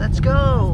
Let's go!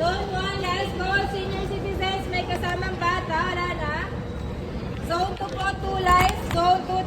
Zone 1, let's go. Senior citizens, may kasamang bata. Wala na. Zone 2 po, 2 lines. Zone 2,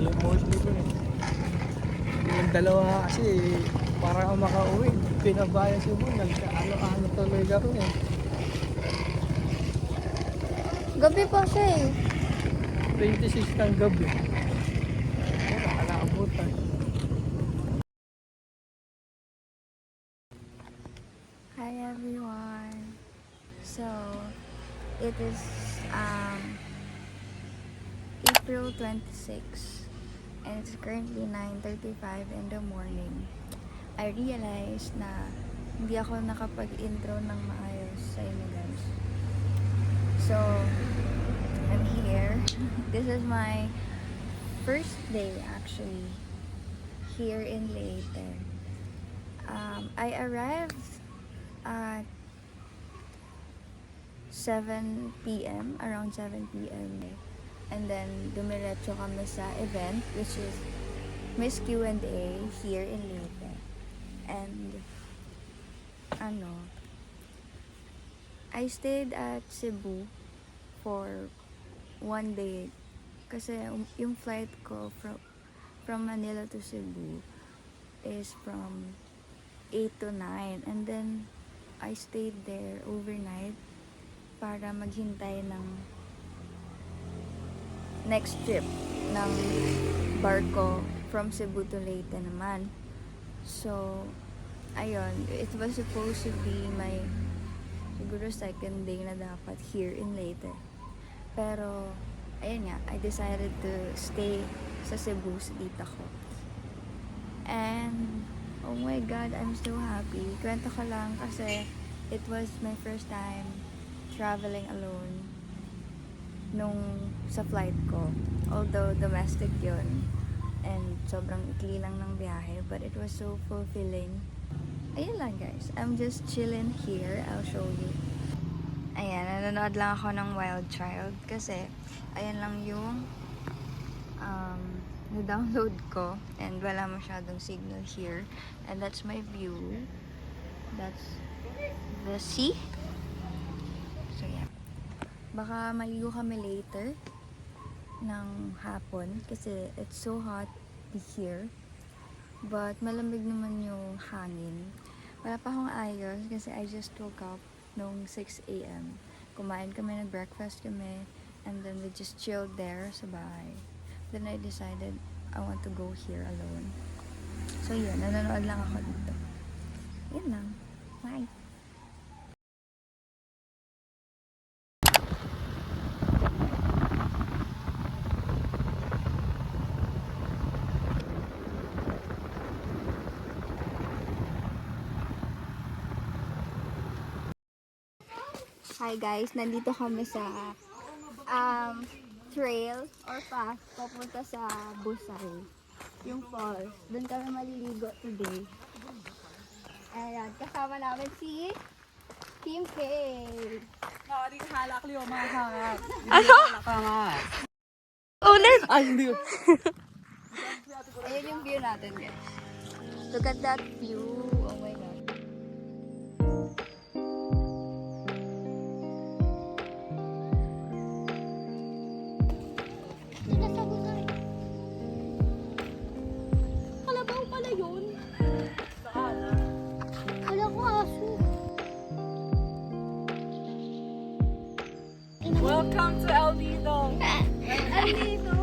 Yung mostly ko eh. Yung dalawa kasi para ako makauwi. Pinabayan si mo. Nagkaano-ano tuloy ako eh. Gabi pa siya eh. 26 ng gabi. Nakaabutan. Hi everyone. So, it is April 26 and it's currently 9:35 in the morning. I realized na hindi ako nakapag-intro ng maayos sa inyo guys. So, I'm here. This is my first day actually here in Leyte. I arrived at 7 p.m. around 7 p.m. and then dumiretso kami sa event which is Miss Q&A here in Leyte. And I stayed at Cebu for 1 day kasi yung flight ko from Manila to Cebu is from 8 to 9 and then I stayed there overnight para maghintay ng next trip ng barko from Cebu to Leyte naman. So, ayun, it was supposed to be my siguro second day na dapat here in Leyte. Pero, ayun nga, I decided to stay sa Cebu sa tita ko. And, oh my God, I'm so happy. Kwento ko lang kasi it was my first time traveling alone nung sa flight ko. Although domestic yun. And sobrang ikli lang ng biyahe. But it was so fulfilling. Ayun lang guys. I'm just chilling here. I'll show you. Ayan, nanonood lang ako ng Wild Child. Kasi, ayan lang yung na-download ko. And wala masyadong signal here. And that's my view. That's the sea. So yeah. Baka maligo kami later. ng hapon kasi it's so hot here. But malamig naman yung hangin. Wala pa akong ayos kasi I just woke up nung 6 a.m. Kumain kami, nag-breakfast kami, and then we just chilled there sa bahay. Then I decided I want to go here alone. So yun, nanonood lang ako dito. Yun lang. Bye! Hi guys, nandito kami sa trail or path papunta sa Busay. Yung falls. Doon kami maliligo today. Ayan, kasama namin si Team K. Ulit! Ay, hindi ko. Ayun yung view natin guys. Look at that view. Oh my God. Kalabaw pala yun. Kala ko aso. Welcome to El Nido. El Nido.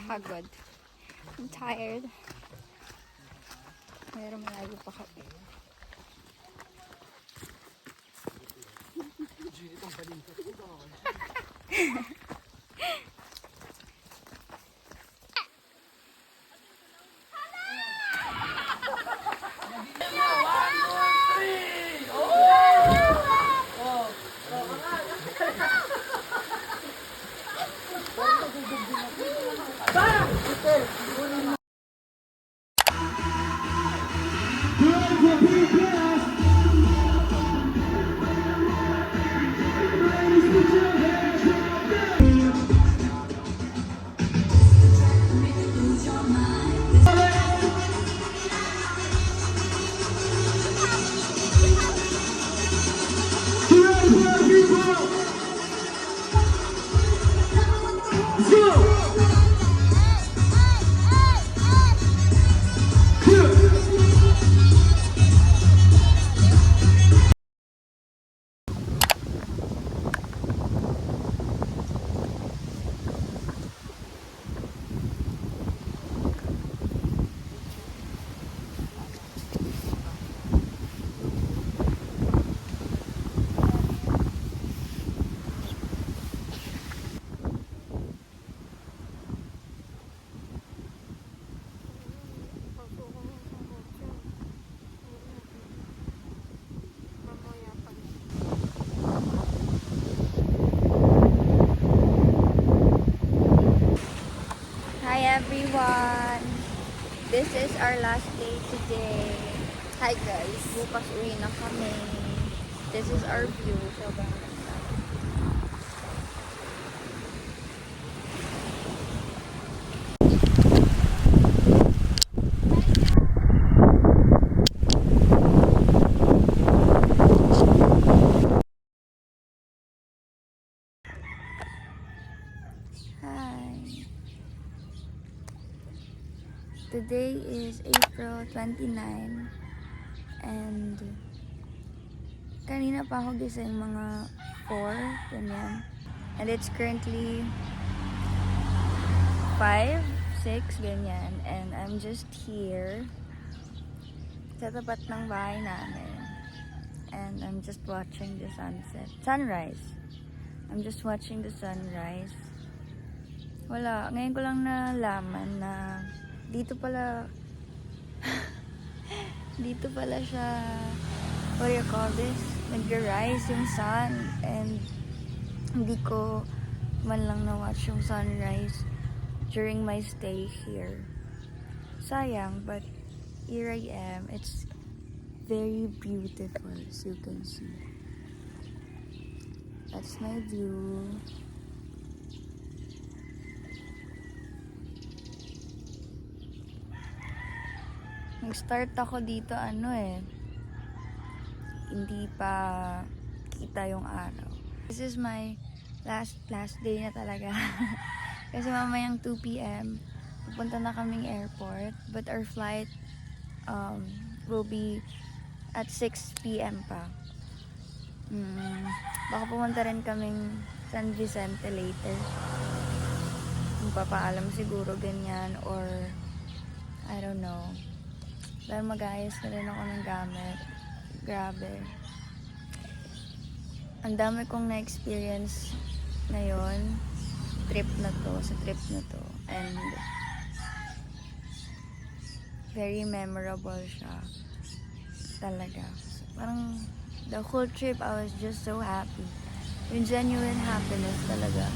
Pagod. I'm tired. Pero malayo pa kami. Hi everyone! This is our last day today. Hi guys! Bukas uwi na kami. This is our view. Sobrang ganda. Hi! Today is April 29 and kanina pa ako gising mga 4, ganyan. And it's currently 5, 6, ganyan. And I'm just here sa tapat ng bahay namin. And I'm just watching the sunrise. I'm just watching the sunrise. Wala, ngayon ko lang nalaman na dito pala siya, what do you call this? Nag-rise yung sun, and hindi ko man lang na-watch yung sunrise during my stay here. Sayang, but here I am. It's very beautiful, as you can see. That's my view. Nag-start ako dito hindi pa kita yung araw. This is my last day na talaga. Kasi mamayang 2 p.m. pupunta na kaming airport, but our flight will be at 6 p.m. pa. Baka pumunta rin kaming San Vicente later. Magpapaalam siguro ganyan, or I don't know. Dahil mag-ayos na rin ako ng gamit. Grabe. Ang dami kong na-experience ngayon sa trip na to. And very memorable siya. Talaga. Parang the whole trip, I was just so happy. Yung genuine happiness talaga.